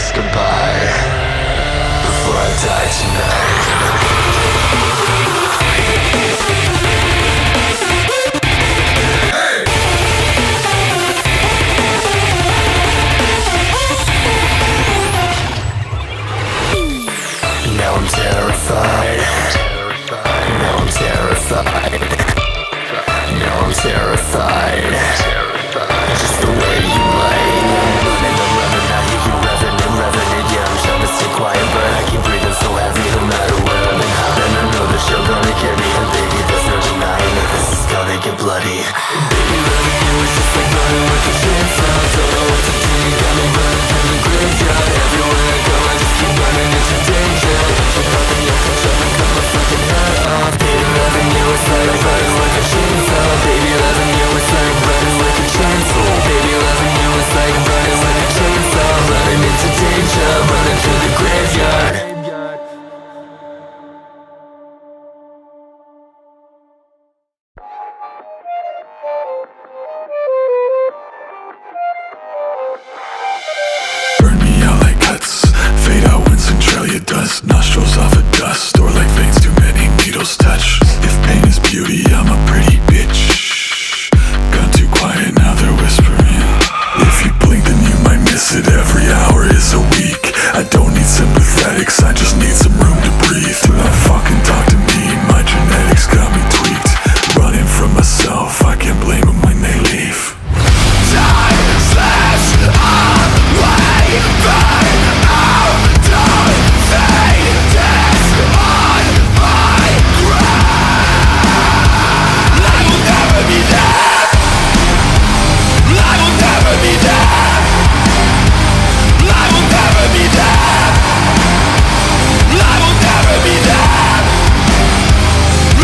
kiss goodbye before I die tonight. Now I'm terrified. Now I'm terrified. Now I'm terrified. Just the way you lie. I'm running, I hear you revving and revving it. Yeah, I'm trying to stay quiet, but I keep breathing so heavy no matter where I've been hiding. I know that you're gonna carry me, and baby, there's no denying that this is gonna get bloody. Baby, loving you is just like running with a chainsaw. Don't know what to do, you got me running through the graveyard. Everywhere I go, I just keep running into danger. You're nothing, you can jump and cut my fucking head off. Baby, loving you is like running with a chainsaw. Baby, loving you is like running with a chainsaw. Baby, loving you is like running with a chainsaw. Running into danger, running through the graveyard. Burn me out like cuts, fade out when Centralia does. Nostrils off of dust, or like veins too many needles touch. If pain is beauty, I'm a pretty bitch. Gone too quiet, now they're whispering. If you blink then you might miss it. Every hour is a week. I don't need sympathetics, I just need some room to breathe. Do not fucking talk to me, my genetics got me tweaked. Running from myself, I can't blame them when they leave. Time slips away, burn out, don't fade this on my grave. I will never be there. I will never be there. I will never be there. I will never be there.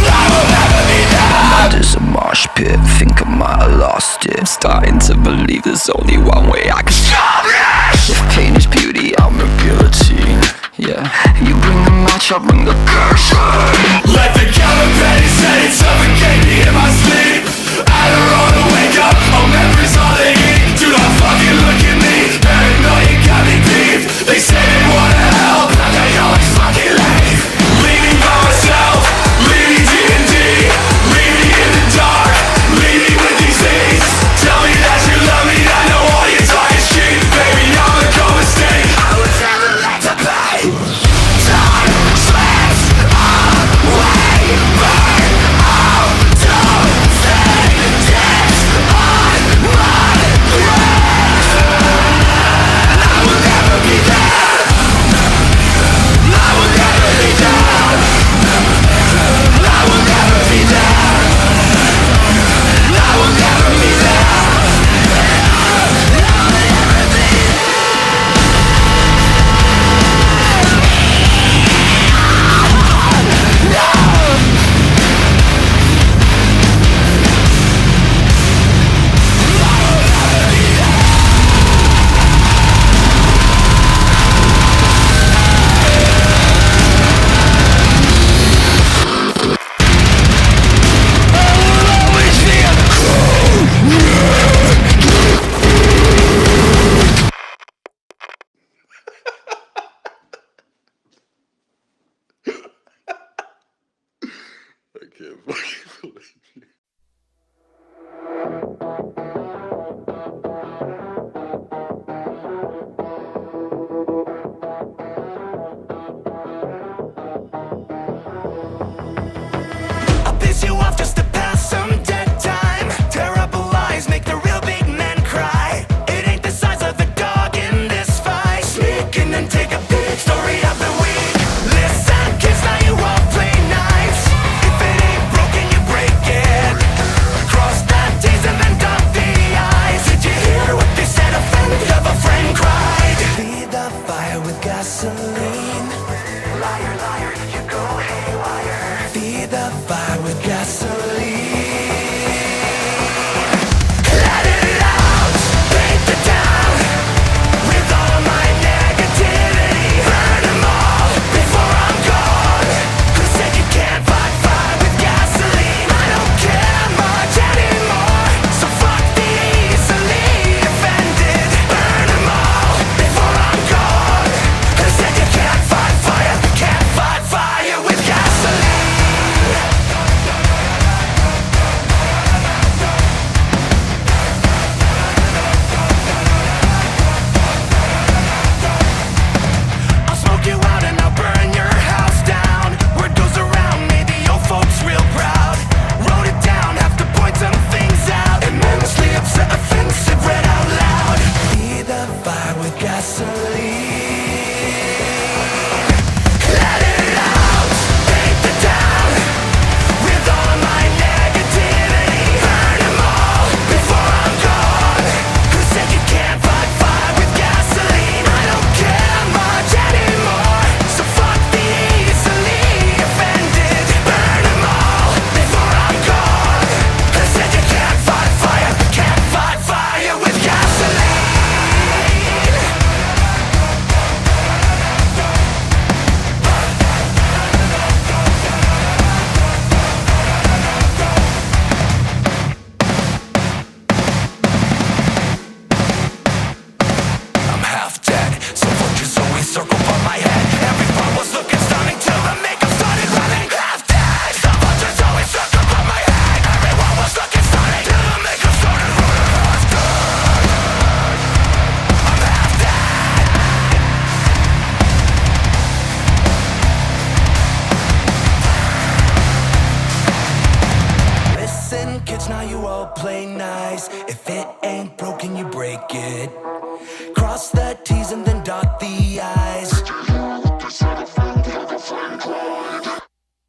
I will never be there. Mind is a mosh pit, think I might have lost it. I'm starting to believe there's only one way I can stop this. If pain is beauty, I'm a guillotine. Yeah, you bring the match, I bring the curse. Let the counterfeit say suffocate me in my sleep. I don't wanna wake up, all memories all they eat. Do not fucking look at me, paranoia got me beat. They say they wanna help, and they always fucking leave. Leaving by myself, leaving D&D. Leave me in the dark, leave me with these things. Tell me that you love me, I know all your talk is cheap. Baby, I'm a cold mistake, I was never let to pay. Time slips away, burn out, don't fade this on my grave. I will never be there. I will never be there. I will never be there. I will never be there. I can't fucking believe you. I'll piss you off just to pass some dead time. Tear up lies, make the real big men cry. It ain't the size of the dog in this fight. Sneak in and take a peek. Story of the week. Listen, kids, now you all play nice. If it ain't broken, you break it. Cross the T's and then dot the I's. Did you hear what they said? A friend of a friend cried. Feed the fire with gasoline. Liar, liar, you go haywire. Feed the fire with gasoline. Let it out, paint the town with all of my negativity. Burn them all before I'm gone. Who said you can't fight fire with gasoline? I don't care much anymore, so fuck the easily offended. Burn them all before I'm gone. empty eyes.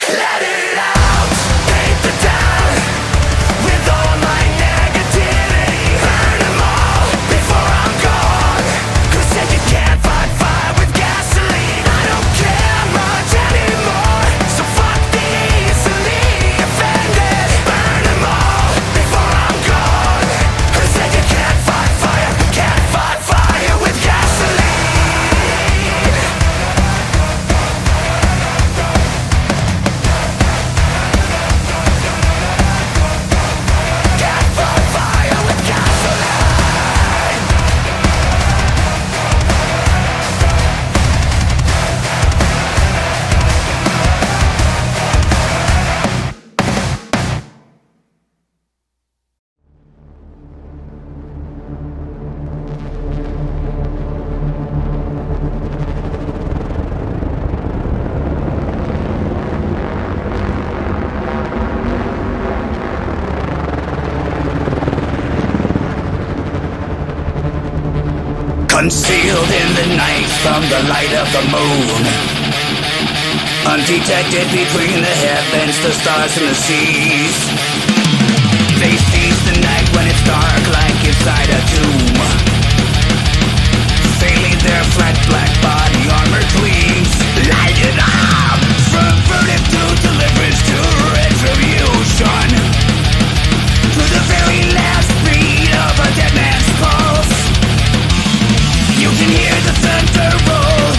Let it out, paint the town with all my negativity. Burn them all before I'm gone. Who said you can't fight fire with gasoline? I don't care much anymore, so fuck the easily offended. Burn them all before I'm gone. Who said you can't fight fire with gasoline? Can't fight fire with gasoline. Concealed in the night from the light of the moon, undetected between the heavens, the stars and the seas. They seize the night when it's dark like inside a tomb. They leave their flat black body armor gleams. Light it up! From verdict to deliverance to retribution, to the very last beat of a dead man's pulse. You can hear the thunder roll,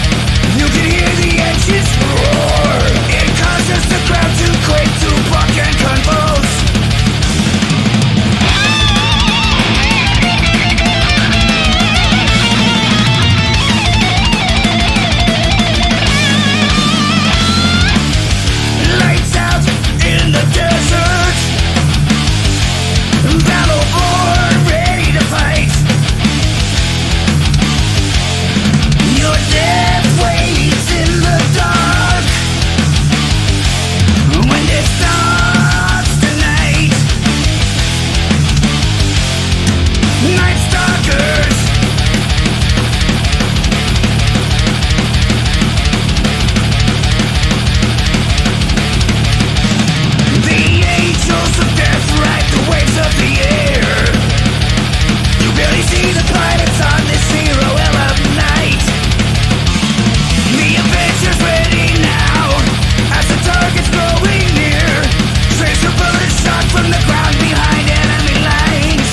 you can hear the engines roar. It causes the ground to quake, to buck and convulse. Lights out in the desert, battle born, ready to fight. Your death waits in the dark when it starts tonight. Night stalkers, the angels of death ride the waves of the air. You barely see the planets on this zero of night. The Avengers ready now, as the target's growing near. Tracer bullets shot from the ground behind enemy lines.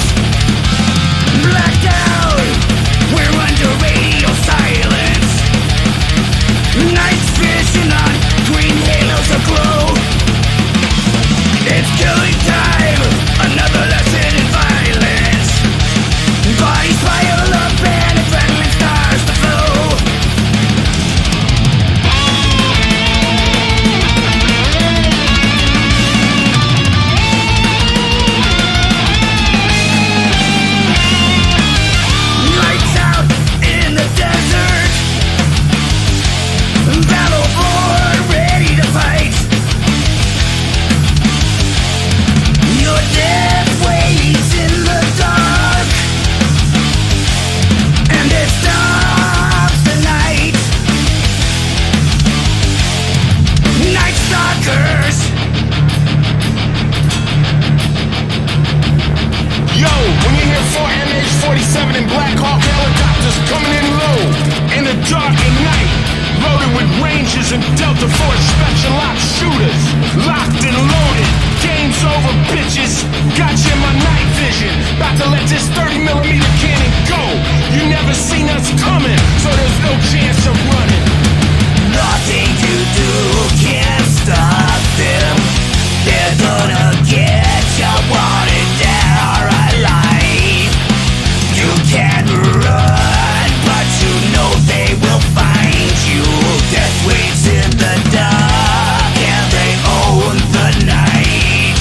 Blacked out, we're under radio silence. Night's vision on green halos aglow. It's killing time, another lesson in violence. Bodies pile up and adrenaline starts to flow. Lights out in the desert, battle born, ready to fight. Your death waits in the dark, and it stops the night. Night stalkers. Yo, when you hear 4 MH-47 and Black Hawk helicopters coming in low in the dark at night, loaded with Rangers and Delta Force special ops shooters, locked and loaded, game's over, bitches. Got you in my night vision, about to let this 30mm cannon go. You never seen us coming, so there's no chance of running. Nothing you do can stop them. They're gonna get you wanted dead or alive. You can run, but you know they will find you. Death waits in the dark, and they own the night.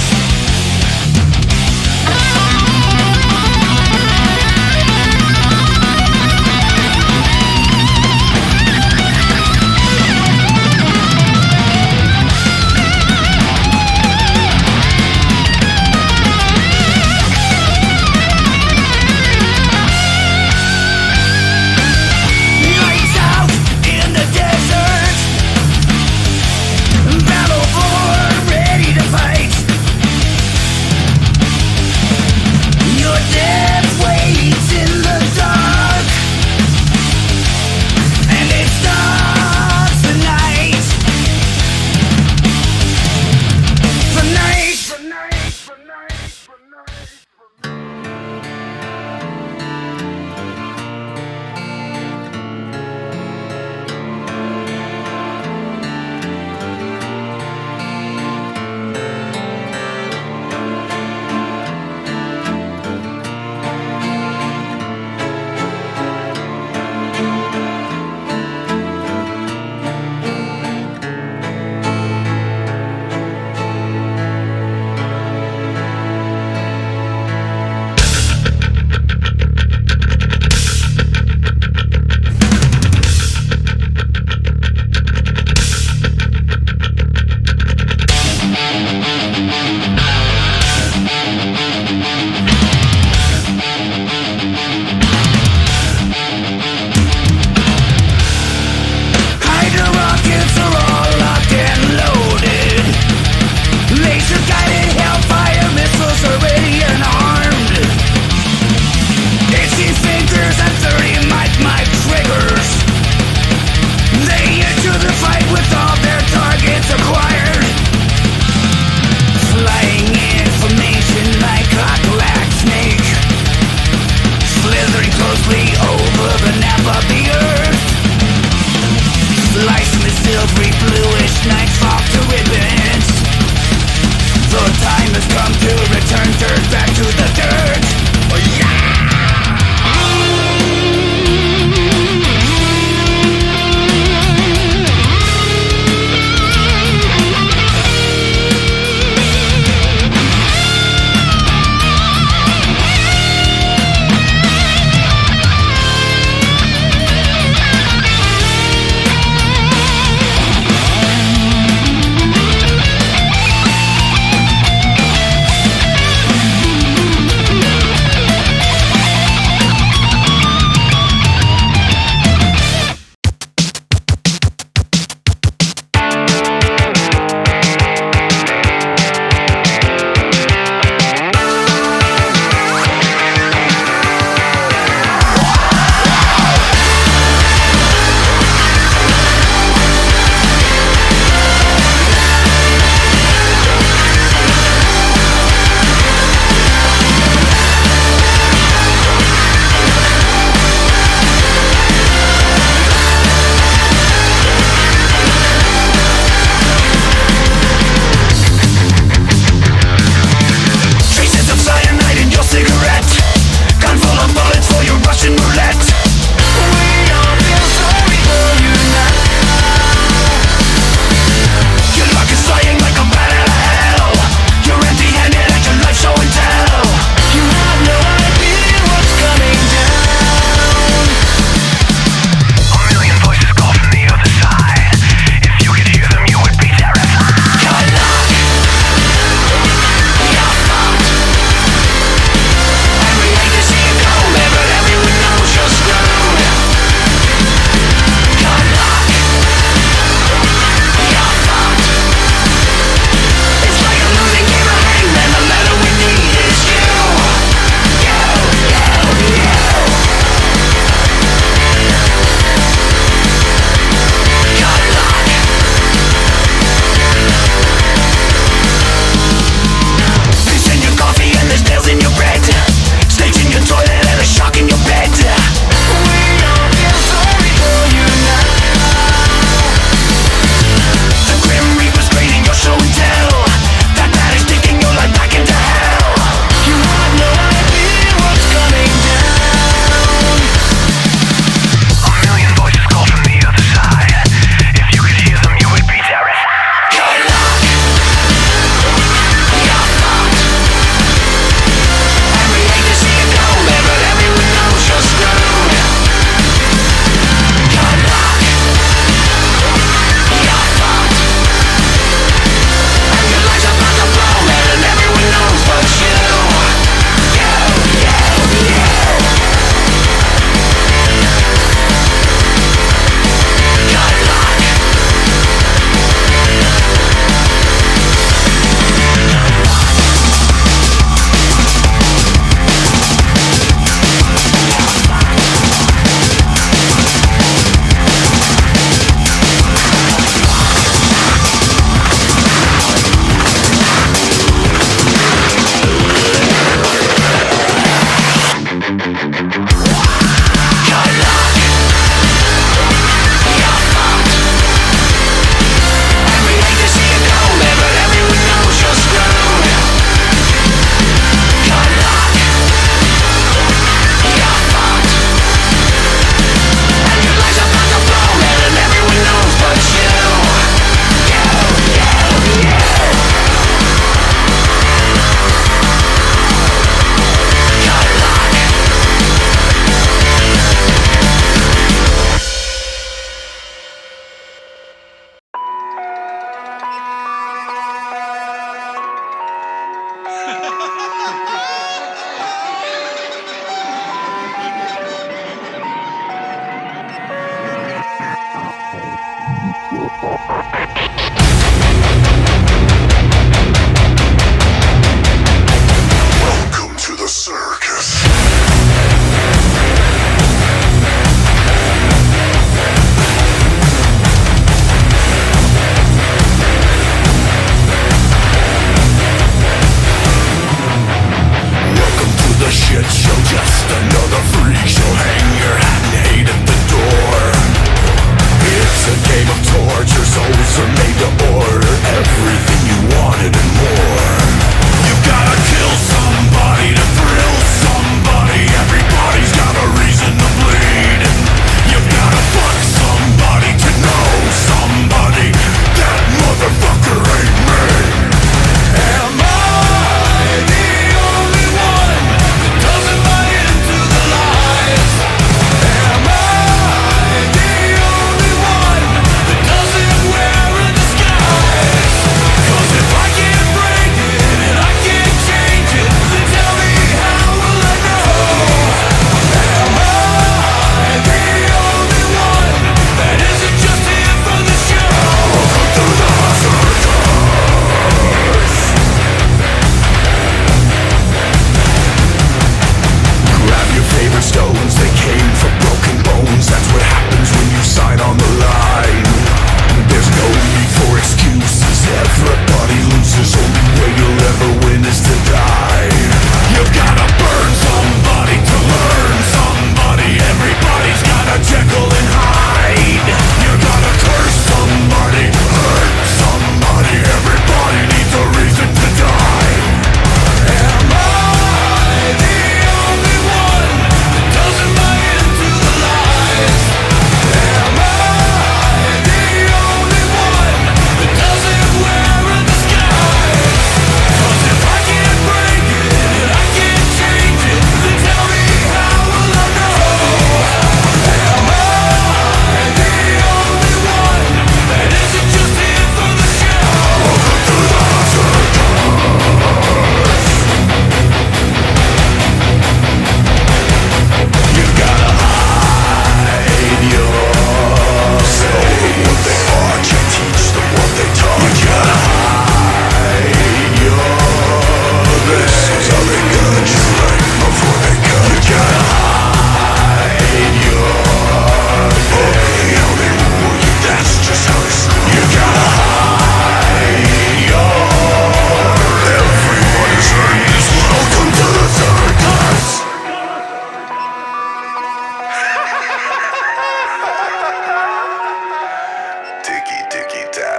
Torture souls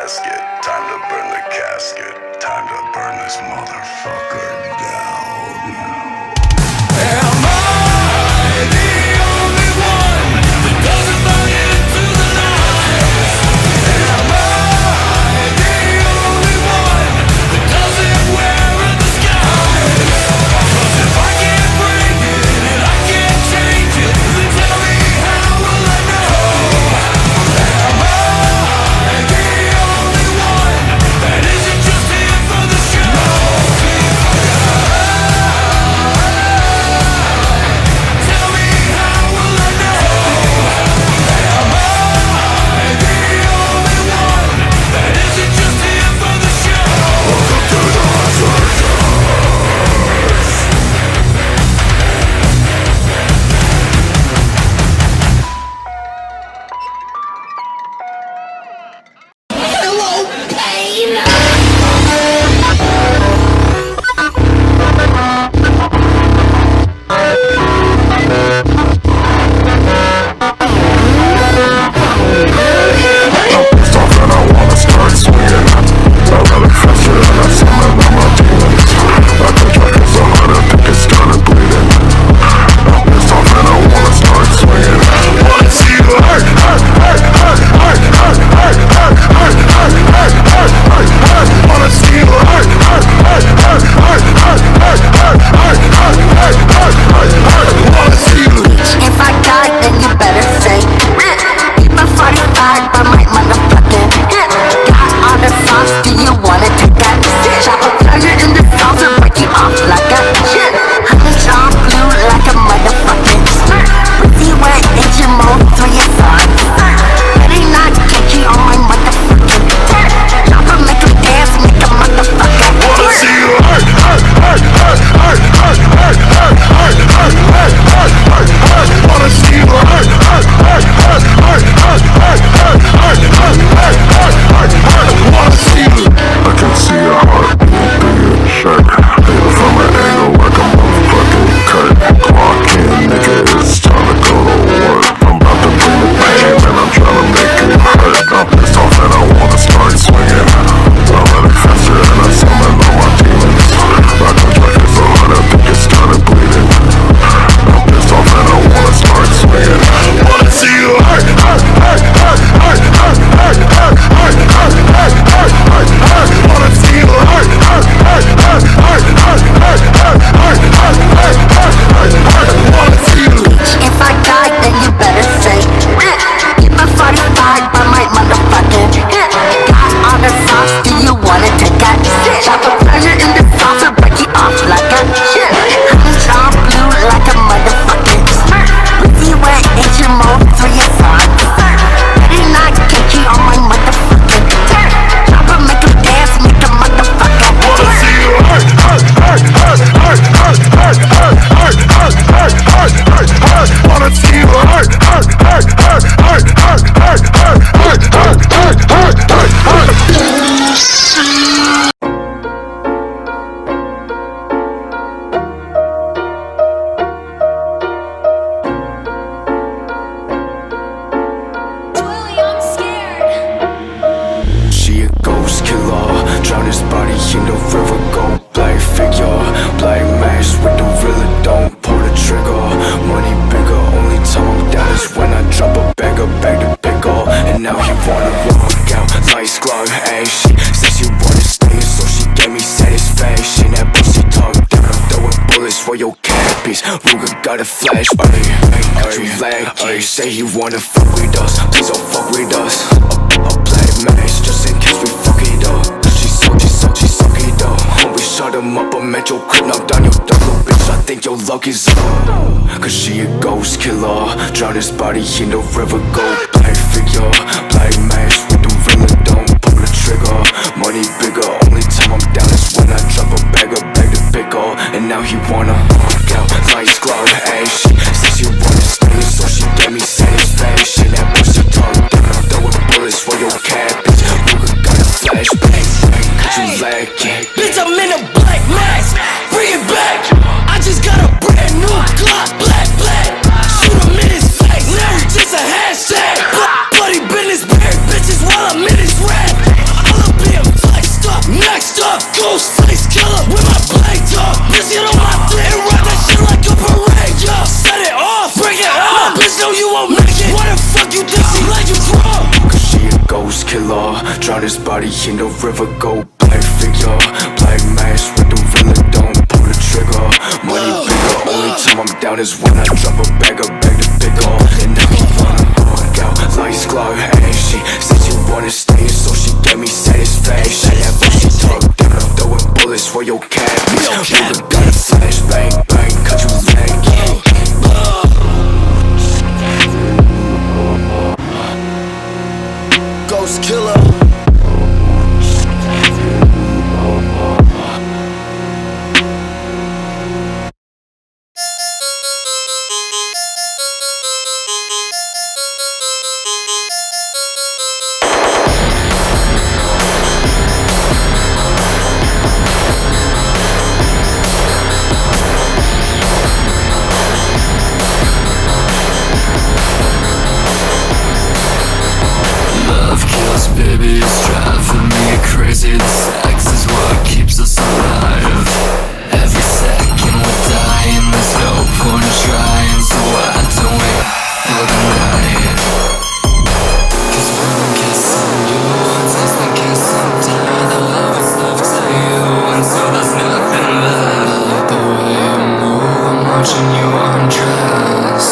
basket. Time to burn the casket. Time to burn this motherfucker down. Am I the only one that doesn't buy into the lies? Am I the only one that doesn't wear a disguise? 'Cause if I can't bring it and I can't change it, then tell me how will I know? Am I the only one that isn't just here for the show? Tell me how will I know? Am I the only one that isn't just here for the show? Hello, pain! Pissed off and I wanna start swinging. I run it faster and I summon all my demons. Like the track is so hard, I think it started bleeding. I'm pissed off and I wanna start swinging. Wanna see you hurt, hurt, hurt, hurt, hurt, hurt, hurt, hurt, hurt, hurt, hurt, hurt, hurt, hurt. Wanna see you hurt, hurt, hurt, hurt, hurt, hurt, hurt, hurt, hurt, hurt, hurt, hurt, hurt, hurt. Wanna see you. If I die, then you better say keep a 45 by my motherfucking hit. Got all the sauce, do you wanna take that? Chop a pleasure in the sauce and break you off like a shit. Honey Sean blue like a motherfucking smirk. Pussy wet, it's your mouth through your son. Better not get you on my motherfucking turn. Chop a make him dance, make a motherfucker Wanna see you hurt, hurt, hurt, hurt, hurt, hurt, hurt, hurt, hurt, hurt, hurt, hurt, hurt, hurt. Wanna see you hurt, hurt, hurt, hurt, hurt, hurt, hurt, hurt, hurt, hurt, hurt, hurt, hurt, hurt. Wanna see you. I can see your heart being shut. Hit it from an angle like a motherfucking cut. Clock in, nigga, it's time to go to work. I'm about to bring the pain and I'm trying to make it hurt. I'm pissed off and I wanna start swinging. I'm running faster and I summon all my demons. Like the track is so hard, I think it started bleeding. I'm pissed off and I wanna start swinging. Wanna see you hurt, hurt, hurt, hurt, hurt, hurt, hurt, hurt, hurt, hurt, hurt, hurt, hurt, hurt. Wanna see you hurt, hurt, hurt, hurt, hurt, hurt, hurt, hurt, hurt, hurt, hurt, hurt, hurt, hurt. Wanna see you. If I die, then you better say keep a 45 by my motherfucking hit. Got all the sauce, do you wanna take that? Chop a pleasure in the sauce and break you off like a shit. Honey Sean blue like a motherfucking smirk. Pussy wet, it's your mouth through your son. Better not get you on my motherfucking turn. Chop a make him dance, make a motherfucker Wanna see you hurt, hurt, hurt, hurt, hurt, hurt, hurt, hurt, hurt, hurt, hurt, hurt, hurt, hurt. Wanna see you hurt, hurt, hurt, hurt, hurt, hurt, hurt, hurt, hurt, hurt, hurt, hurt, hurt, hurt. I'm scared. She a ghost killer, drown his body in the river. Go black figure, black mask with the real. Don't pull the trigger. Money bigger, only time I'm down is when I drop a bag to pick up. And now he wanna walk out, nice glove, ayy. She said she wanna stay, so she gave me satisfaction. That pussy talk down, I'm throwing bullets for your cabbage. Ruger got a flash, got you lag. Say he wanna fuck with us, please don't fuck with us. A black mask, just in case we fuck it up. She suck it up. When we shut him up, I'm at your crib, knock down your door, little bitch. I think your luck is up. Cause she a ghost killer, drown his body in the river. Go black figure, black mask with the real. Don't pull the trigger. Money bigger, only time I'm down is when I drop a bag to pick up. And now he wanna walk out, nice glove, ayy. She said she wanna stay, so she gave me satisfaction. That pussy talk down, I'm throwing bullets for your cabbage. Ruger got a flashbang, cause you lacking. Bitch, I'm in a black mask. Bring it back. I just got a brand new Glock, black. Shoot him in his face. Now it's just a hashtag. Buddy been Ghostface killer with my blade up. Bitch, get on my dick and ride that shit like a parade, yeah. Set it off, break it up. Bitch, know you won't make it. Why the fuck you think she let you drop? Cause she a ghost killer. Drown his body in the river, go black figure. Black mask with the villain, don't pull the trigger. Money bigger, only time I'm down is when I drop a bag to bigger. And now he wanna bug out, lights glow. And she said she wanna stay, so she gave me satisfaction. That pussy talk down, I'm throwing bullets for your cat. Nigga got a flash, bang, bang, cut you leg. Ghost killer. Baby, it's driving me crazy. The sex is what keeps us alive. Every second we're dying, there's no point in trying. So why don't we for the night? Cause when I'm kissing you and tasting kiss and die, the love is left to you, and so there's nothing left. I like the way you move, I'm watching you undress.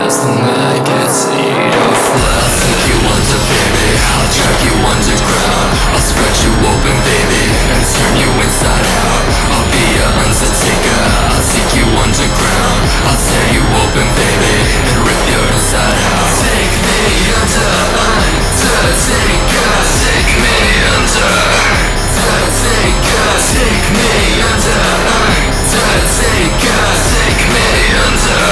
As the night gets eaten flat, I think you want it, baby. I'll drag you underground. I'll spread you open, baby, and turn you inside out. I'll be your undertaker. I'll take you underground. I'll tear you open, baby, and rip your inside out. Take me under, undertaker. Take me under, undertaker. Take me under, undertaker. Take me under.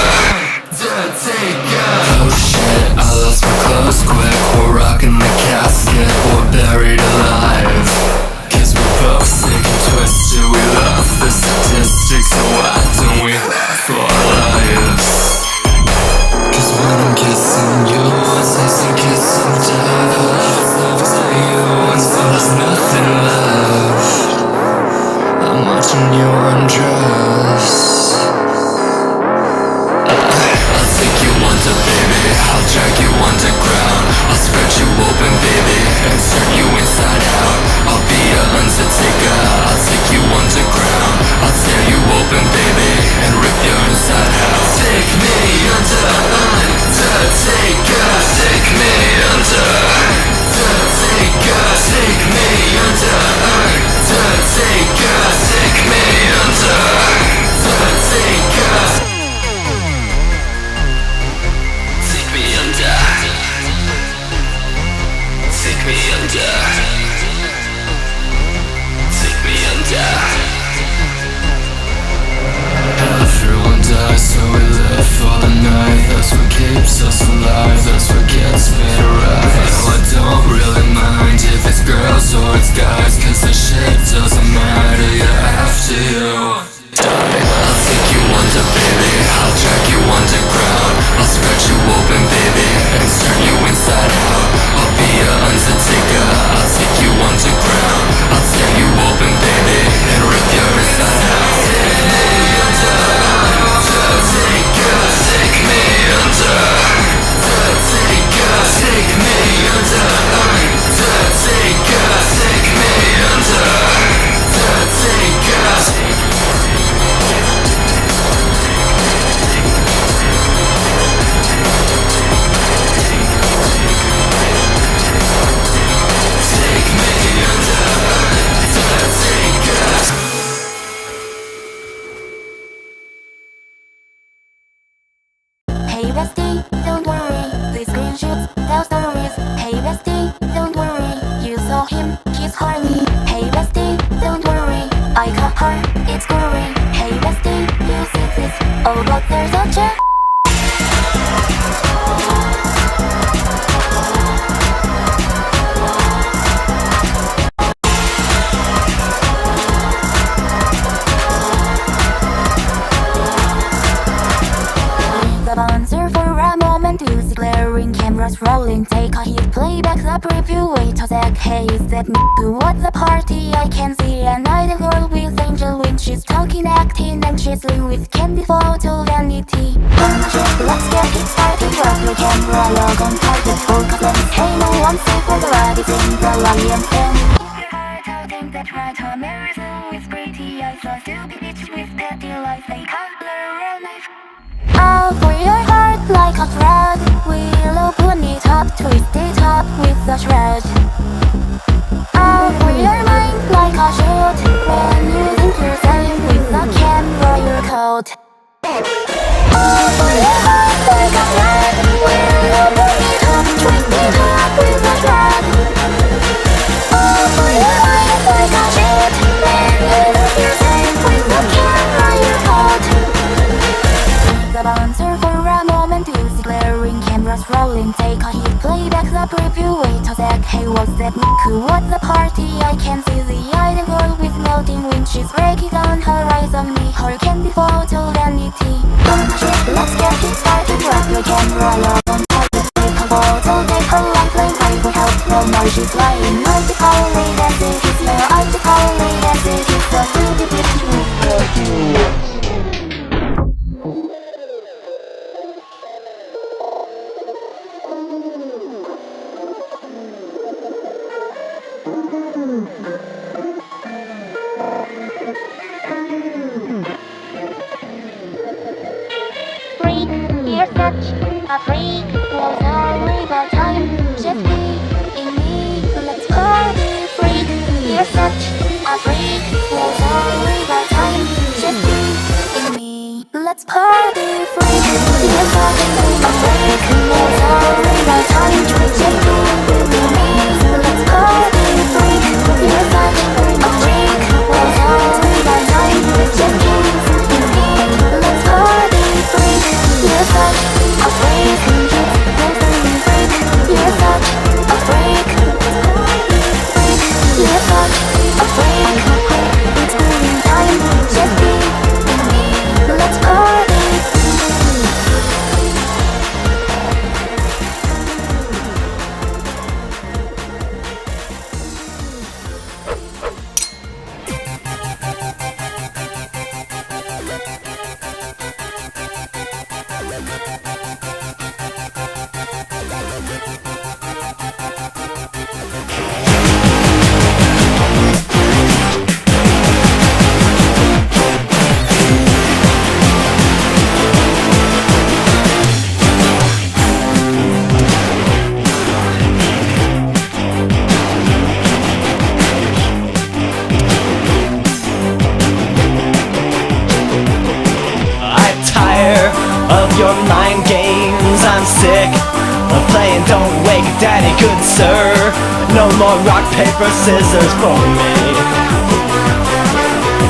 Oh shit, I lost my clothes quick. We're rocking the casket, we're buried alive. Cause we're both sick and twisted. We love the statistics, so why don't we laugh for our lives? Cause when I'm kissing you, I'm tasting kiss and die. The love is left to you, and so there's nothing left. I'm watching you undress. I'll take you under, baby. I'll drag you underground. I'll spread you open, baby, and turn you inside out. I'll be your undertaker. I'll take you underground. I'll tear you open, baby, and rip your inside out. Take me under, undertaker. Take me under, undertaker. Take me under, undertaker. Take me under, undertaker. Take me under. Take me under. Take me under. Everyone dies, so we live for the night. That's what keeps us alive. That's what gets me to rise. No, I don't really mind if it's girls or it's guys, cause the shit doesn't matter. You're after you. I'll take you under, baby. I'll drag you underground. I'll spread you open, baby, and turn you inside out. I'll be your undertaker. I'll take you underground. I'll tear you open, baby, and rip your inside out. Take me under, undertaker. Take me under, undertaker. Take me under, undertaker. Take me under, undertaker. Hey bestie, don't worry, these screenshots tell stories. Hey bestie, don't worry, you saw him kiss Harley. Hey bestie, don't worry, I caught her, it's gory. Hey bestie, you see this, oh but there's a check. The bouncer for a moment, music blaring, cameras rolling. Take a hit, play back the preview. Wait a sec, hey, is that me? Who at the party? I can see an idle girl with angel when she's talking, acting, and chiseling with candy photo vanity. Let's get it started. Grab your camera, log on target, focus lens. Hey, no one's safe for the rabbits in the lion's den. If your heart out, think that right, American with pretty eyes, a stupid bitch with petty lies, they color a knife. Oh, for your heart like a thread, we'll open it up, twist it up with a shred. Oh, for your mind like a shield, when you think you're safe with a camera, your coat. Oh, for your heart like a thread, we'll open it up, twist it up with a shred. Oh, for your mind like a shield, when you think you're safe with a camera, your coat. The bouncer for a moment, you see glaring cameras rolling. Take a hit, play back the preview. Wait a sec, hey, what's that? Who at the party? I can see the idle girl with melting wind. She's breaking on horizon, me, her candy photo vanity. Let's get it started. Grab your camera, log on target, take a photo, take her line, play right for help. No more, she's lying. Multicolored as it is, yeah, multicolored as it is. The beauty bitch with freak, you're such a freak. Was only the time, just be in me. Let's party, freak. You're such a freak. Was only the time, just be in me. Let's party, freak. You're such a freak. Was only the time, just be in me. Let's party, freak. You're such a freak. Was only the time, just be in me. Let's party, freak. You're such a freak. You're such a freak. You're such a freak. It's moving time, just be in me. Let's party. Of your mind games, I'm sick of playing don't wake daddy, good sir. No more rock, paper, scissors for me.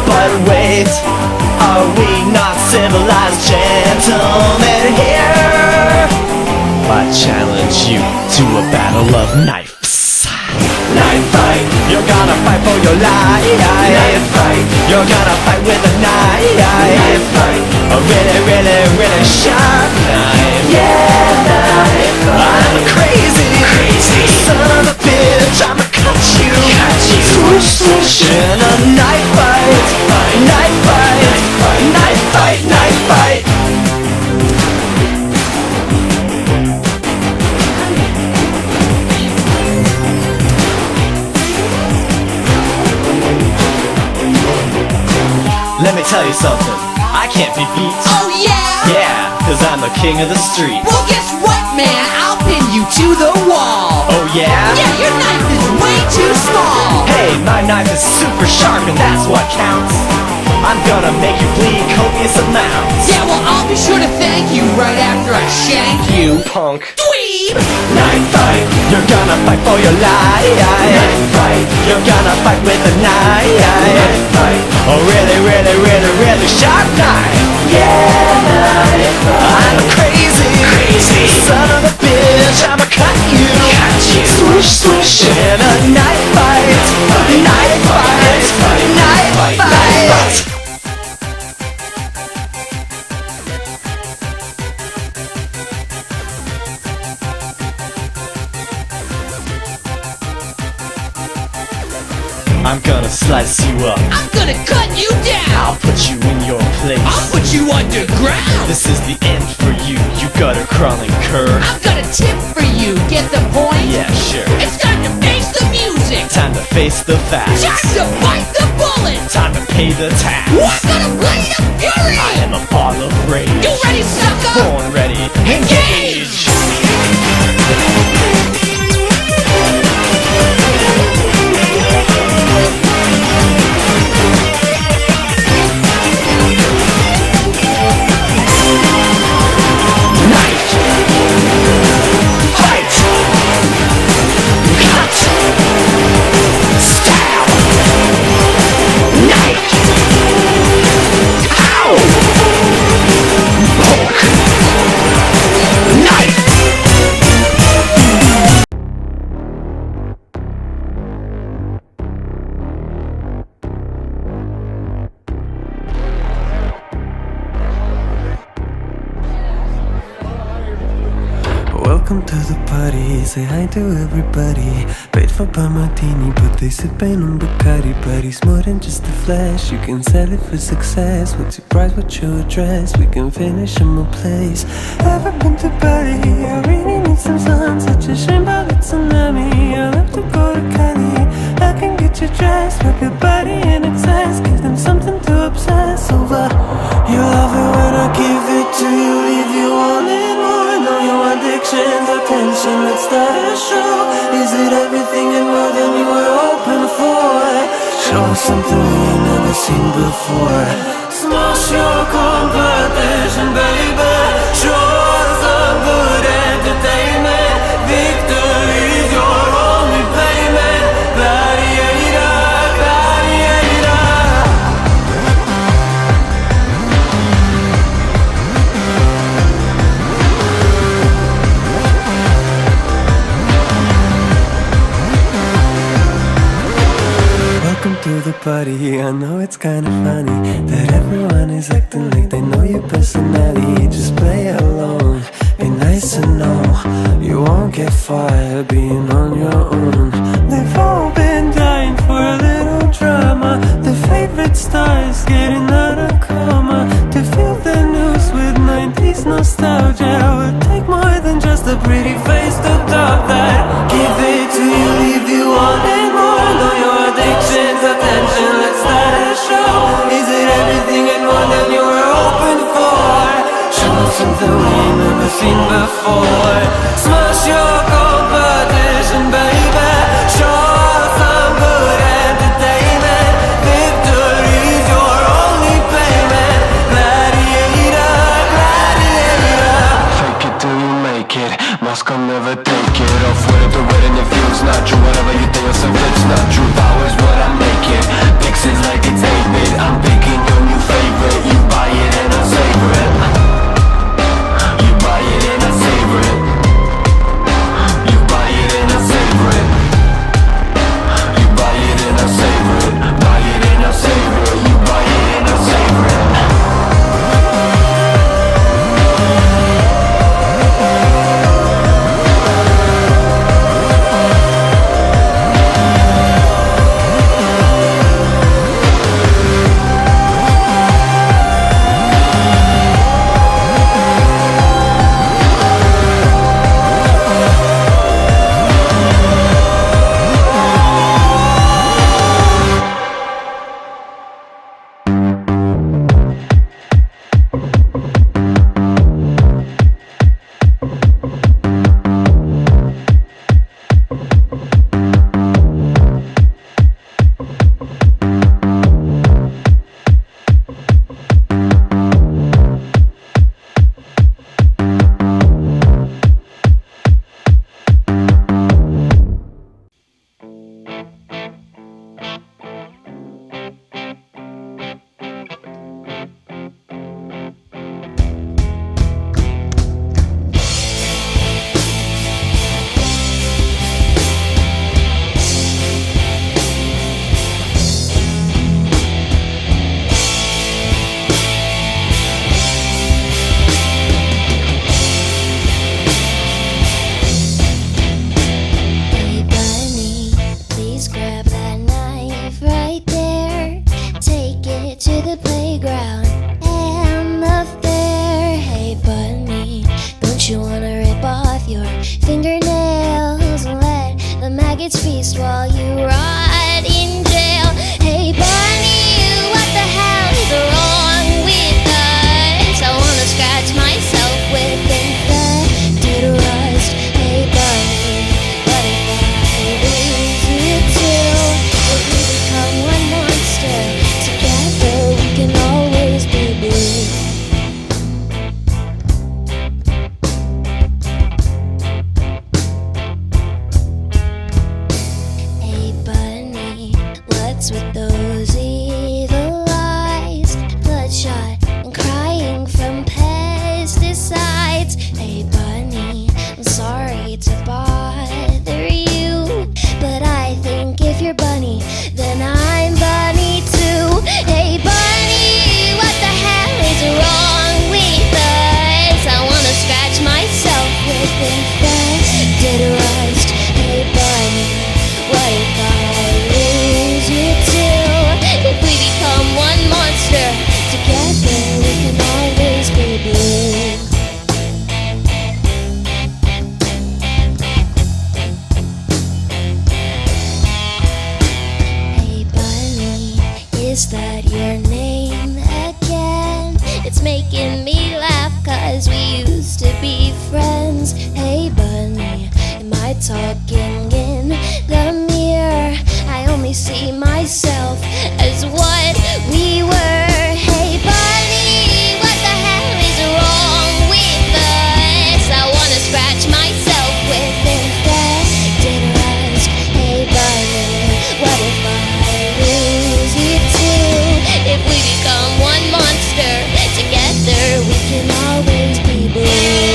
But wait, are we not civilized gentlemen here? I challenge you to a battle of knives. Knife fight, you're gonna fight for your life. Knife fight, you're gonna fight with a knife. Knife fight, a really, really, really sharp knife. Yeah, knife fight. I'm a crazy, crazy son of a bitch. I'ma cut you, swoosh, swoosh in a knife fight. Knife fight, knife fight, knife fight. Let me tell you something, I can't be beat. Oh yeah? Yeah, cause I'm the king of the street. Well guess what, man? I'll pin you to the wall. Oh yeah? Yeah, your knife is way too small. Hey, my knife is super sharp and that's what counts. I'm gonna make you bleed copious amounts. Yeah, well I'll be sure to thank you right after I shank you. Punk. Dweeb! Knife fight, you're gonna fight for your life. Knife fight, you're gonna fight with a knife. Knife fight, a really, really, really, really sharp knife. Yeah, knife fight. I'm a crazy, crazy son of a bitch. I'ma cut you, swoosh, swoosh in a knife fight. Knife fight, knife fight. I'm gonna slice you up. I'm gonna cut you down. I'll put you in your place. I'll put you underground. This is the end for you, you gutter crawling cur. I've got a tip for you, get the point? Yeah, sure. It's time to face the music. Time to face the facts. Time to bite the bullet. Time to pay the tax. We're gonna play the fury. I am a ball of rage. You ready, sucker? Born ready, engage! Welcome to the party, say hi to everybody. Paid for by martini, but they sippin' on Bacardi. But he's more than just a flash, you can sell it for success. What's your price, what's your address? We can finish in my place. Ever been to Bali? I really need some sun, such a shame about the tsunami. I love to go to Cali, I can get you dressed. Rub your body in excess, give them something to obsess over. You love it when I give it to you, leave you wanting more. Know your addictions, attention, let's start a show. Is it everything and more than you were hoping for? Show us something we ain't never seen before. Smash your competition, baby. Show us some good entertainment. Victory's your only payment. Gladiator, gladiator. Welcome to the party, I know it's kinda funny that everyone is acting like they know your personality. Just play along, be nice and know you won't get fired being on your own. They've all been dying for a little drama. The favorite stars getting out of coma. To feel the news with 90s nostalgia would take more than just a pretty face to top that. Give it to you, leave you wanting more. Know your addictions, attention, let's start a show. Is it everything and more than you were hoping for? Show us something we ain't never seen before. Smash your competition, baby. Show us some good entertainment. Victory's your only payment. Gladiator, gladiator. Fake it till you make it. Mask will never take it off. With the wedding if it's not true. Whatever you think yourself, it's not true. Power is what I make it. Pixels like it's 8-bit. I'm picking your new favorite. You buy it and I savor it. You buy it and I savor it. You buy it and I savor it. You buy it and I savor it. Buy it and I savor it. You buy it and I savor it. waste while you rot in jail. Hey bunny, what the hell is wrong with us? I wanna scratch myself with infected rust. Hey bunny, what if I lose you too? If we become one monster, together we can always be blue. Hey bunny, what's with those evil eyes? Bloodshot and crying from pesticides. Hey bunny, I'm sorry to bother you, but I think if you're bunny, then I'm bunny too. Hey bunny, what the hell is wrong with us? I wanna scratch myself with infested rust. Hey bunny, what if I lose you too? If we become one monster, together we can always be blue. Hey bunny, is that your name again? It's making me laugh 'cause we used to be friends. Hey bunny, am I talking in the mirror? I only see myself as what we were. Hey bunny, what the hell is wrong with us? I wanna scratch myself with infested rust. Hey bunny, what if I lose you too? If we become one monster, together we can always be blue.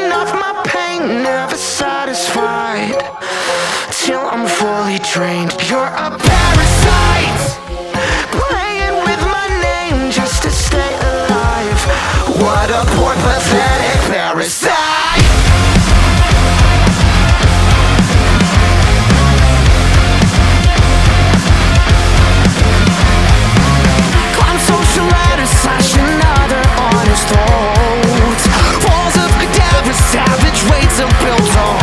Leeching off my pain, never satisfied till I'm fully drained. You're a parasite, playing with my name just to stay alive. What a poor pathetic parasite. Climb social ladder, slashing other honest throats. Walls of cadavers, savage weights are built on.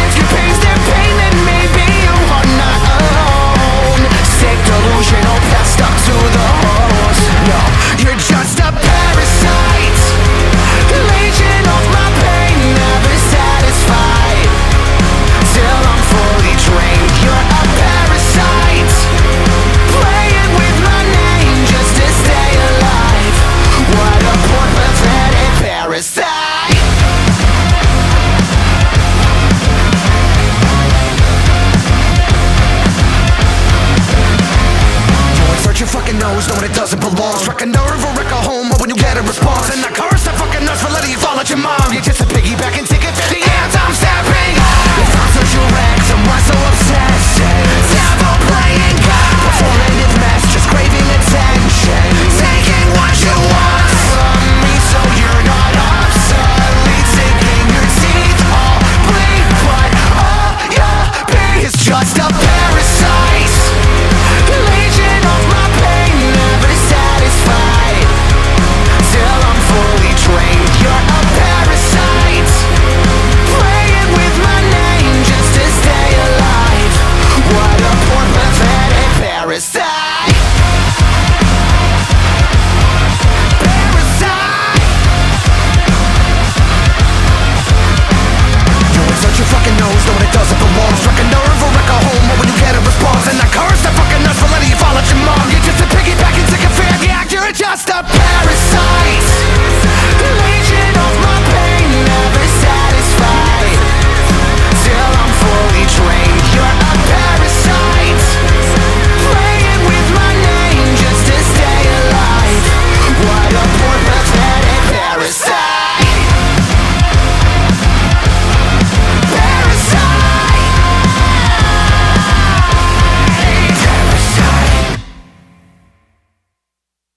If your pain's their pain, then maybe you are not alone. Sick, delusional, passed up to the horse. No, you're just a parasite, leeching off my pain, never satisfied till I'm fully drained. You're a parasite, playing with my name just to stay alive. What a poor pathetic parasite. Search your fucking nose, know when it doesn't belong. Strike a nerve or wreck a home, or when you get a response. And I curse that fucking nurse for letting you fall at your mom. You just